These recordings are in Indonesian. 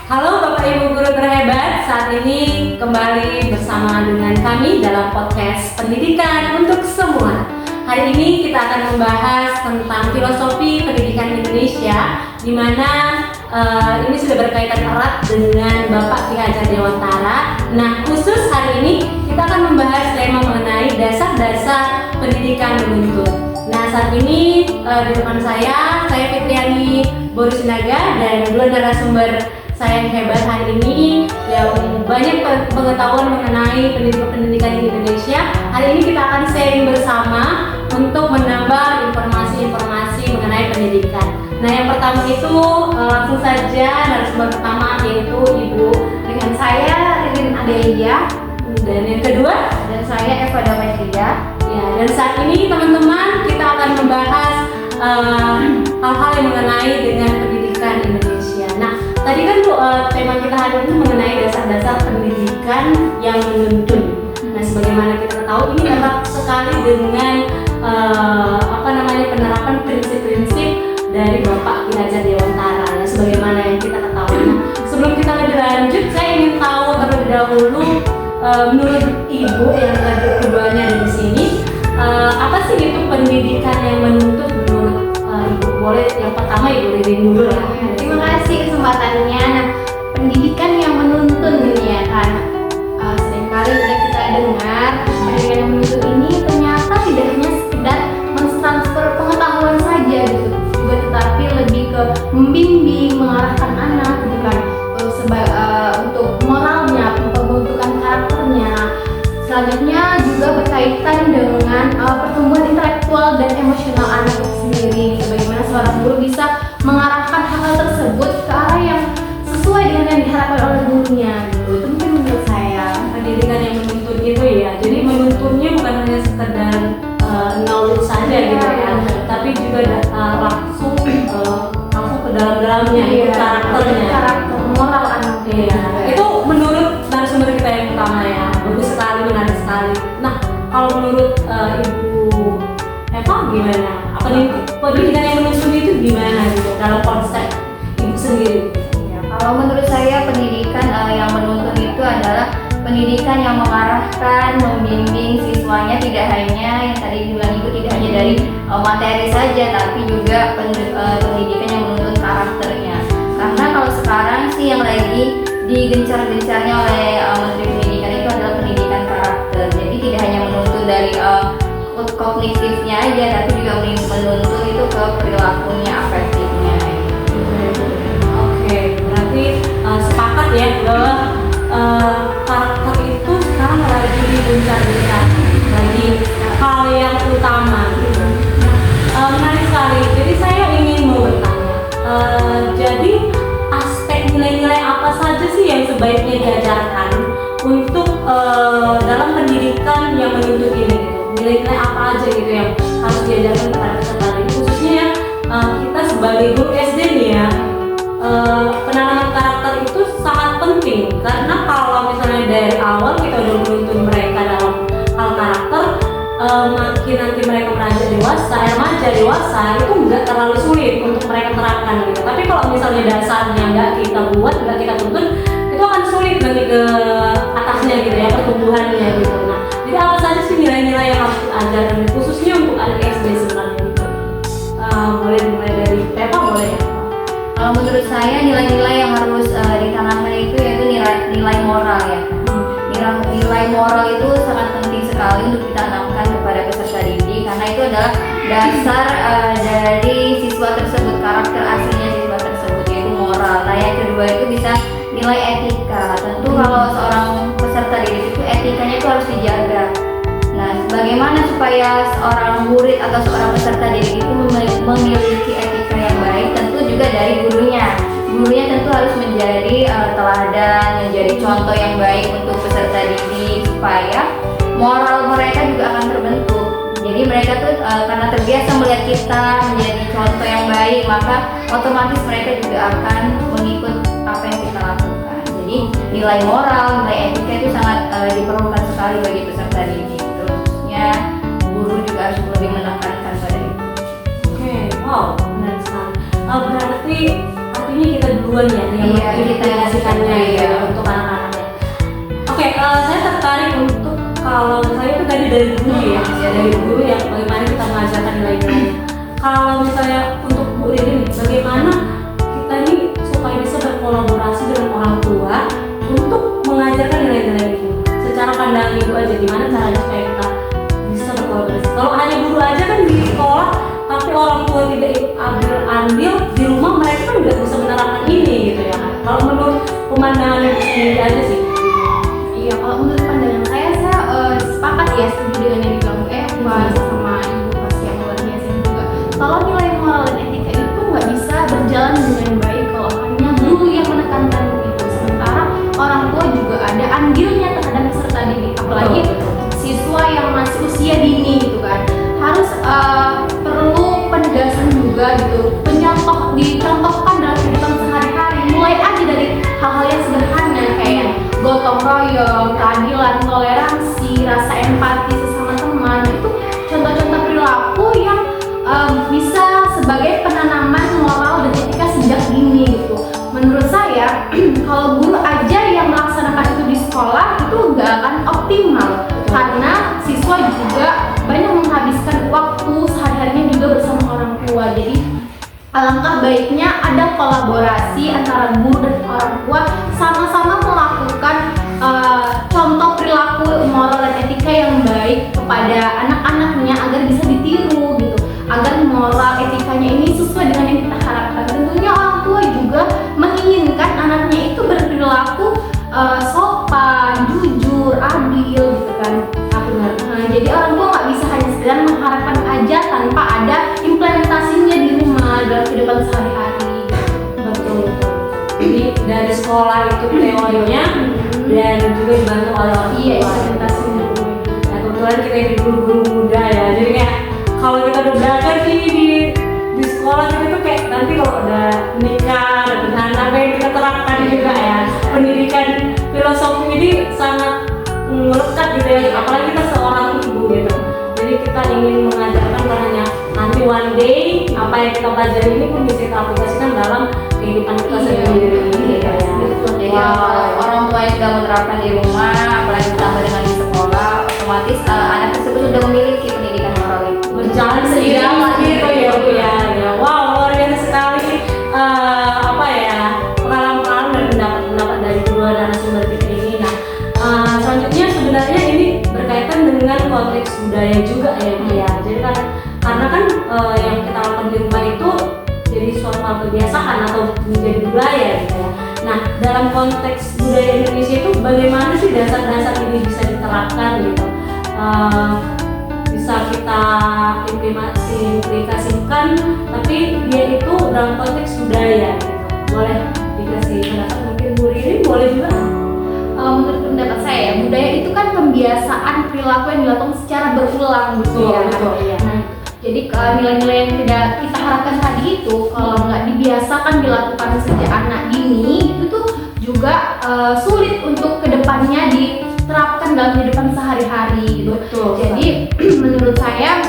Halo Bapak Ibu Guru terhebat, saat ini kembali bersama dengan kami dalam podcast Pendidikan untuk Semua. Hari ini kita akan membahas tentang filosofi pendidikan Indonesia, di mana ini sudah berkaitan erat dengan Bapak Ki Hajar Dewantara. Nah, khusus hari ini kita akan membahas tema mengenai dasar-dasar pendidikan menuntut. Nah, saat ini di depan saya Fitriani Borusinaga dan dua narasumber saya yang hebat hari ini yang banyak pengetahuan mengenai pendidikan di Indonesia. Hari ini kita akan sharing bersama untuk menambah informasi-informasi mengenai pendidikan. Nah, yang pertama itu langsung saja narasumber pertama yaitu Ibu. Dengan saya Ridin Adelia. Dan yang kedua, Dan saya Eva Dametria. ya, dan saat ini teman-teman kita akan membahas hal-hal yang mengenai dengan pendidikan Indonesia. Nah, tadi kan tema kita hari ini mengenai dasar-dasar pendidikan yang menuntun. Nah, sebagaimana kita tahu ini erat sekali dengan penerapan prinsip-prinsip dari Bapak Ki Hajar Dewantara. Ya, sebagaimana yang kita ketahui. Nah, sebelum kita lebih lanjut, saya ingin tahu terlebih dahulu menurut Ibu yang keduanya di sini, apa sih itu pendidikan yang menuntut menurut Ibu? Boleh yang pertama Ibu Ridin dulu ya. Terima kasih kesempatannya. Nah, pendidikan yang menuntun ini ya kan. Seringkali sudah kita dengar pendidikan yang menuntun ini ternyata tidak hanya sekedar mentransfer pengetahuan saja gitu, juga tetapi lebih ke membimbing, mengarahkan anak gitu kan, untuk moralnya, pembentukan karakternya. Selanjutnya juga berkaitan dengan pertumbuhan intelektual dan emosional anak itu sendiri. Bagaimana seorang guru bisa mengarahkan hal tersebut ke arah yang sesuai dengan yang diharapkan oleh gurunya gitu. Itu mungkin menurut saya. Pendidikan yang menuntun itu ya, jadi menuntunnya bukan hanya sekedar knowledge saja gitu ya, tapi juga langsung ke dalam-dalamnya, karakternya, karakter moral anak. Iya, itu menurut narasumber kita yang pertama ya, bagus sekali, menarik sekali. Nah, kalau menurut Ibu Eva gimana? Apa nih pendidikan yang menuntun itu gimana gitu dalam konsep Ibu sendiri? Ya, kalau menurut saya pendidikan yang menuntun itu adalah pendidikan yang mengarahkan, membimbing siswanya, tidak hanya yang tadi dibilang Ibu, tidak hanya dari materi saja, tapi juga pendidikan yang menuntun karakternya. Karena kalau sekarang sih yang lagi digencar-gencarnya oleh Menteri Pendidikan itu adalah pendidikan karakter. Jadi tidak hanya menuntun dari kognitifnya aja, tapi juga menuntun itu ke perilakunya, afektifnya. Oke, berarti sepakat ya bahwa karakter itu sekarang lagi digencar-gencar, lagi hal yang utama gitu. Menarik sekali. Jadi saya ingin mau bertanya, jadi aspek nilai-nilai apa saja sih yang sebaiknya diajarkan untuk dalam pendidikan yang menuntut ini gitu? Nilai-nilai apa aja gitu yang harus diajarkan kepada peserta didik, khususnya ya kita sebagai guru SD nih ya. Penanaman karakter itu sangat penting karena kalau misalnya dari awal kita udah menuntun mereka dalam hal karakter, makin nanti mereka beranjak dewasa, remaja dewasa itu nggak terlalu sulit untuk mereka terapkan gitu. Tapi kalau misalnya dasarnya nggak kita buat, nggak kita tuntun, itu akan sulit nanti ke atasnya gitu ya, pertumbuhannya gitu. Nah, jadi apa saja sih nilai-nilai yang harus diajarkan khususnya untuk anak SD sebenarnya gitu? Boleh dimulai dari Eva, boleh ya? Kalau menurut saya nilai-nilai yang harus ditanamkan itu yaitu nilai moral ya. Nilai moral itu sangat penting sekali untuk ditanamkan kepada peserta didik karena itu adalah dasar dari siswa tersebut, karakter aslinya siswa tersebut yaitu moral. Nah, yang kedua itu bisa nilai etika. Tentu kalau seorang peserta didik itu etikanya itu harus dijaga. Nah, bagaimana supaya seorang murid atau seorang peserta didik itu memiliki etika yang baik? Tentu juga dari gurunya. Gurunya tentu harus menjadi teladan, menjadi contoh yang baik untuk peserta didik supaya moral mereka juga akan terbentuk. Jadi mereka tuh karena terbiasa melihat kita menjadi contoh yang baik, maka otomatis mereka juga akan mengikut apa yang kita lakukan. Jadi nilai moral, nilai etika itu sangat diperlukan sekali bagi peserta didik. Terusnya guru juga harus lebih menekankan pada itu. Oke, wow, benar sekali. Berarti artinya sepertinya kita duluan ya yang Iya, kita yang mengintegrasikannya iya. ya untuk anak-anaknya. Oke, saya tertarik untuk kalau saya itu tadi dari guru ya, dari guru yang bagaimana kita mengajarkan nilai-nilai. Kalau misalnya untuk Bu Rini, bagaimana kita ini supaya bisa berkolaborasi dengan orang tua untuk mengajarkan nilai-nilai ini? Secara pandangan ibu aja, gimana caranya supaya kita bisa berkolaborasi? Kalau hanya guru aja kan di sekolah, tapi orang tua tidak ambil di rumah, mereka kan nggak bisa menerapkan ini gitu ya kan? Kalau menurut pemandangan ibu sendiri aja sih. Iya, kalau menurut pandangan saya sepakat ya, setuju dengan yang dibilang bahas sama ibu pasti yang luar biasa juga. Kalau nilai moral dan etika itu nggak bisa berjalan dengan baik kalau hanya guru yang menekankan itu, sementara orang tua juga ada andilnya terhadap peserta didik, apalagi siswa yang masih usia dini gitu kan, harus perlu penegasan juga gitu, dicontohkan dalam kehidupan sehari-hari, mulai aja dari hal-hal yang sederhana kayak gotong royong, keadilan, toleransi, rasa empati sesama teman. Itu contoh-contoh perilaku yang bisa sebagai penanaman moral dan etika sejak dini gitu. Menurut saya kalau guru aja yang melaksanakan itu di sekolah itu nggak akan optimal, karena siswa juga banyak menghabiskan waktu sehari-harinya juga bersama orang tua. Jadi alangkah baiknya ada kolaborasi antara guru dan orang tua, sama-sama melakukan contoh perilaku moral dan etika yang baik kepada anak-anaknya agar bisa ditiru gitu, agar moral etikanya ini sesuai dengan yang kita harapkan. Tentunya orang tua juga menginginkan anaknya itu berperilaku sopan, jujur, adil gitu kan. Jadi orang tua nggak bisa hanya sekedar mengharapkan aja tanpa ada implementasinya di rumah dalam kehidupan sehari-hari. Betul. Jadi dari sekolah itu teorinya dan juga dibantu oleh orang tua. Iya, implementasinya dulu. Nah kebetulan kita ini guru-guru muda ya, jadi kayak kalau kita udah belajar nih di sekolah kita tuh kayak nanti kalau udah nikah, ada anak yang kita terapkan juga ya. Pendidikan filosofi ini sangat melekat gitu ya, apalagi kita seorang ibu gitu. Jadi kita ingin mengajarkan hanya nanti one day apa yang kita pelajari ini pun bisa kita aplikasikan dalam kehidupan kita sendiri gitu ya. Jadi orang tua yang sudah menerapkan di rumah, apalagi ditambah dengan di sekolah, otomatis anak tersebut sudah memiliki pendidikan moral itu. Berjalan seiring gitu ya Bu ya. Wow, luar biasa sekali apa ya, pengalaman dan pendapat-pendapat dari kedua narasumber kita ini. Nah, selanjutnya sebenarnya ini berkaitan dengan konteks budaya juga ya Bu ya. Jadi karena kan yang kita lakukan di rumah itu jadi suatu hal kebiasaan atau menjadi budaya gitu ya. Nah, dalam konteks budaya Indonesia itu bagaimana sih dasar-dasar ini bisa diterapkan gitu? Bisa kita implikasikan, tapi dia itu dalam konteks budaya gitu. Boleh dikasih pendapat mungkin Bu Rini, boleh juga? Menurut pendapat saya ya, budaya itu kan pembiasaan perilaku yang dilakukan secara berulang gitu ya. Iya. Nah, jadi nilai-nilai yang tidak kita harapkan tadi itu kalau nggak dibiasakan dilakukan sejak anak dini, itu tuh juga sulit untuk kedepannya diterapkan dalam kehidupan sehari-hari gitu. Betul. Jadi menurut saya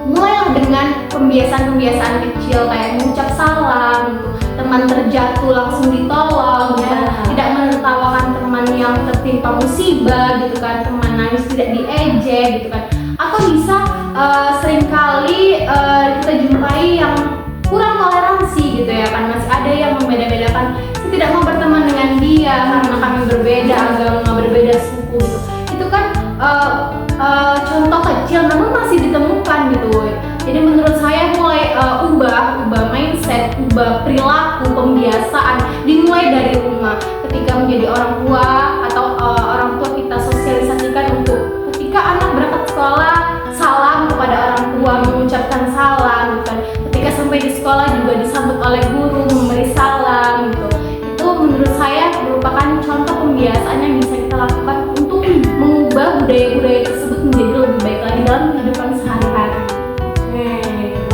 mulailah dengan pembiasaan-pembiasaan kecil kayak mengucap salam gitu, teman terjatuh langsung ditolong gitu, tidak menertawakan teman yang tertimpa musibah gitu kan, teman nangis tidak diejek gitu kan, atau bisa seringkali kita jumpai yang kurang toleransi gitu ya kan, masih ada yang membeda-bedakan, saya tidak mau berteman dengan dia karena kami berbeda agama, berbeda suku gitu. Itu kan contoh kecil namun masih ditemukan gitu. Jadi menurut saya mulai ubah mindset, ubah perilaku, pembiasaan dimulai dari rumah. Ketika menjadi orang tua atau orang tua kita sosialisasikan untuk ketika anak berangkat sekolah salam kepada orang tua, mengucapkan salam gitu kan. Ketika sampai di sekolah juga disambut oleh guru memberi salam gitu. Itu menurut saya merupakan contoh pembiasaan yang bisa kita lakukan untuk mengubah budaya-budaya tersebut menjadi lebih baik lagi dalam kehidupan sehari-hari.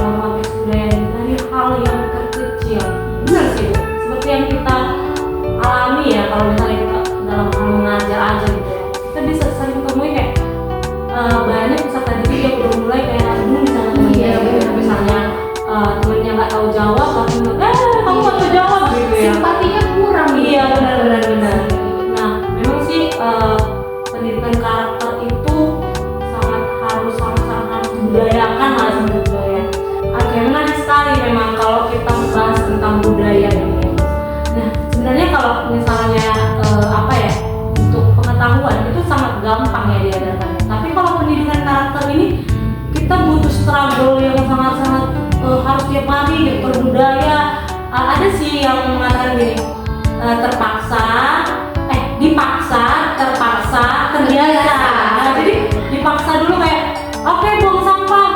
Dalam konteks budaya dari hal yang terkecil, benar sih Bu. Seperti yang kita alami ya, kalau misalnya kita dalam hal mengajar aja gitu ya, kita bisa sering temui kayak banyak peserta didik yang udah mulai kayak ragu sama temennya gitu. Misalnya temennya nggak tahu jawab, langsung kamu nggak tahu jawab gitu. tiap hari gitu, berbudaya. Ada sih yang mengatakan gini, dipaksa, terpaksa, terbiasa. Nah, jadi dipaksa dulu kayak, oke, buang sampah,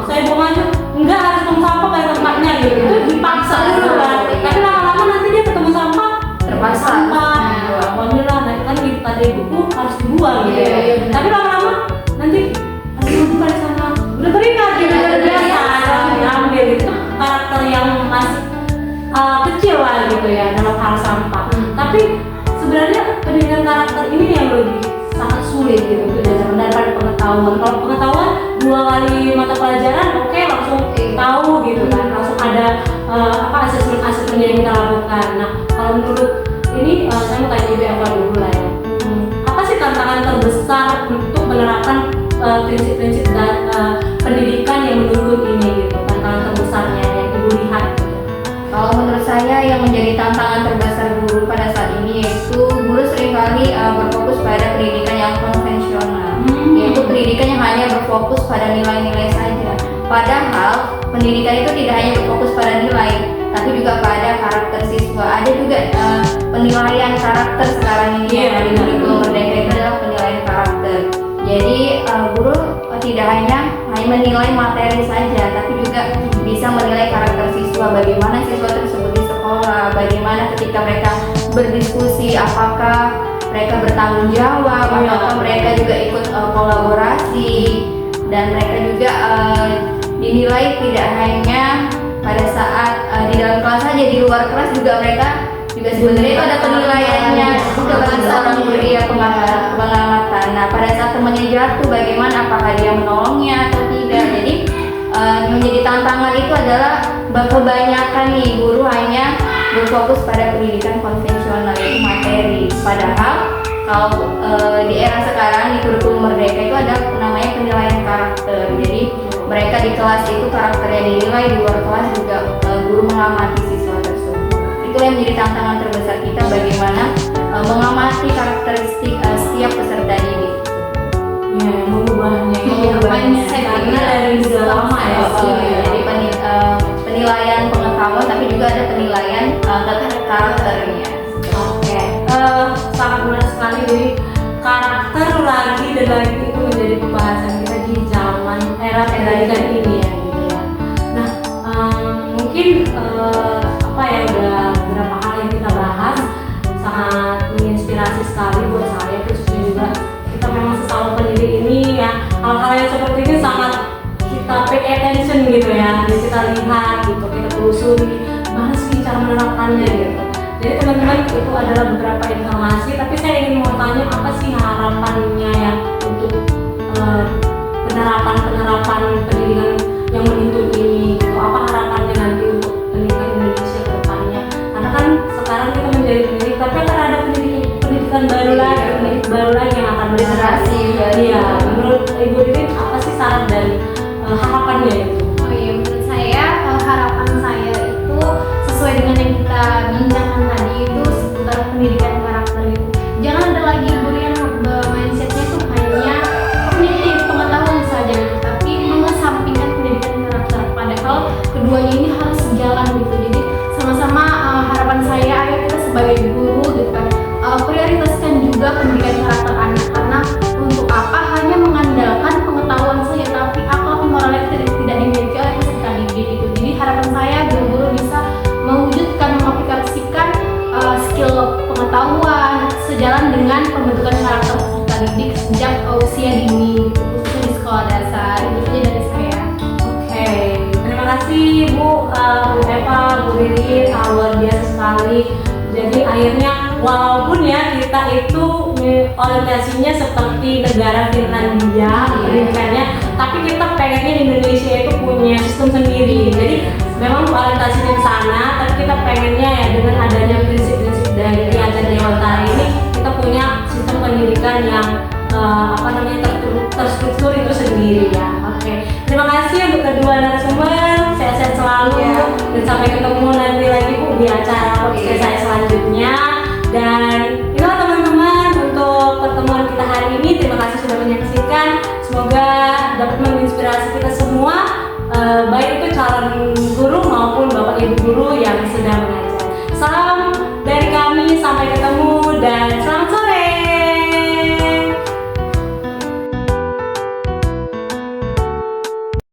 saya buang aja, enggak harus buang sampah kayak tempatnya gitu. Itu dipaksa dulu kan. Tapi lama-lama nanti dia ketemu sampah, Terpaksa. sampah. Alhamdulillah, nah kan di pada ibuku harus dibuang gitu. Iya, iya, benar. Tapi lama-lama nanti harus dibuang di sana. Udah teringat gitu, Iya, udah biasa, biasa. diambil gitu. Karakter yang masih kecil lah gitu ya dalam hal sampah. Tapi sebenarnya pendidikan karakter ini yang lebih sangat sulit gitu belajar daripada pengetahuan. Kalau pengetahuan 2 kali mata pelajaran oke, langsung tahu gitu kan, langsung ada asesmen yang kita lakukan. Nah kalau menurut ini saya mau tanya Ibu Eva dulu lah ya. Apa sih tantangan terbesar untuk menerapkan prinsip-prinsip dan pendidikan yang menurut ini gitu, tantangan terbesarnya yang Ibu lihat gitu? Kalau menurut saya yang menjadi tantangan terbesar guru pada saat ini yaitu guru seringkali berfokus pada pendidikan yang konvensional, yaitu pendidikan yang hanya berfokus pada nilai-nilai saja. Padahal pendidikan itu tidak hanya berfokus pada nilai, tapi juga pada karakter siswa. Ada juga penilaian karakter sekarang ini yang di kurikulum Merdeka itu adalah penilaian karakter. Jadi guru tidak hanya menilai materi saja, tapi juga bisa menilai karakter siswa, bagaimana siswa tersebut di sekolah, bagaimana ketika mereka berdiskusi, apakah mereka bertanggung jawab, apakah mereka juga ikut kolaborasi, dan mereka juga dinilai tidak hanya pada saat di dalam kelas saja, di luar kelas juga mereka juga sebenarnya itu ada penilaiannya juga bagi seorang guru pengamatan. Nah pada saat temannya jatuh, bagaimana, apakah dia menolongnya atau tidak. Jadi yang menjadi tantangan itu adalah kebanyakan nih guru hanya berfokus pada pendidikan konvensional, yaitu materi. Padahal kalau di era sekarang di kurikulum Merdeka itu ada namanya penilaian karakter. Jadi mereka di kelas itu karakternya dinilai, di luar kelas juga guru mengamati siswa tersebut. Itulah yang menjadi tantangan terbesar kita, bagaimana mengamati karakteristik setiap peserta didik. Ya, mengubahnya. mindset Karena dari sudah lama ya. Jadi penilaian pengetahuan, tapi juga ada penilaian karakternya. Oke, sangat menarik sekali. Jadi karakter lagi dan lagi itu menjadi pembahasan kita di zaman era pendidikan ini ya, gitu ya. Nah, mungkin udah beberapa hal yang kita bahas sangat menginspirasi sekali buat saya, khususnya juga kita memang sesama pendidik ini ya, hal-hal yang seperti ini sangat kita pay attention gitu ya, jadi kita lihat gitu, kita telusuri gimana sih cara menerapkannya gitu. Jadi teman-teman, itu adalah beberapa informasi, tapi saya ingin mau tanya apa sih harapannya ya untuk penerapan pendidikan yang menuntut ini gitu. Apa harapannya nanti untuk pendidikan Indonesia ke depannya? Karena kan sekarang kita menjadi pendidik, tapi akan ada pendidikan baru lagi yang akan bergenerasi. Iya, menurut Ibu Ririn apa sih saran dan harapannya itu? Oh iya, menurut saya harapan saya itu sesuai dengan yang kita bincangkan tadi, itu seputar pendidikan karakter itu. Jangan ada lagi guru yang mindsetnya itu hanya kognitif, pengetahuan saja gitu, tapi mengesampingkan pendidikan karakter. Padahal keduanya ini harus sejalan gitu. Jadi sama-sama harapan saya, ayo kita sebagai guru gitu kan, prioritaskan juga pendidikan karakter anak, karena untuk apa hanya mengandalkan pengetahuan saja tapi akhlak moralitas tidak dimiliki oleh peserta didik itu. Jadi harapan saya guru-guru bisa mewujudkan, mengaplikasikan skill pengetahuan sejalan dengan pembentukan karakter peserta didik sejak usia dini gitu, khususnya di sekolah dasar. Itu saja dari saya. Oke, terima kasih Bu Eva, Bu Ririn, luar biasa sekali. Jadi akhirnya walaupun ya kita itu orientasinya seperti negara Finlandia pendidikannya, tapi kita pengennya Indonesia itu punya sistem sendiri. Jadi memang orientasinya ke sana, tapi kita pengennya ya dengan adanya prinsip-prinsip dari Piagam Dewata ini, kita punya sistem pendidikan yang terstruktur itu sendiri ya. Oke, terima kasih untuk kedua narasumber, sehat-sehat selalu dan sampai ketemu nanti lagi Bu di acara podcast saya selanjutnya. Dan itulah teman-teman untuk pertemuan kita hari ini. Terima kasih sudah menyaksikan. Semoga dapat menginspirasi kita semua baik itu calon guru maupun bapak ibu guru yang sedang mengajar. Salam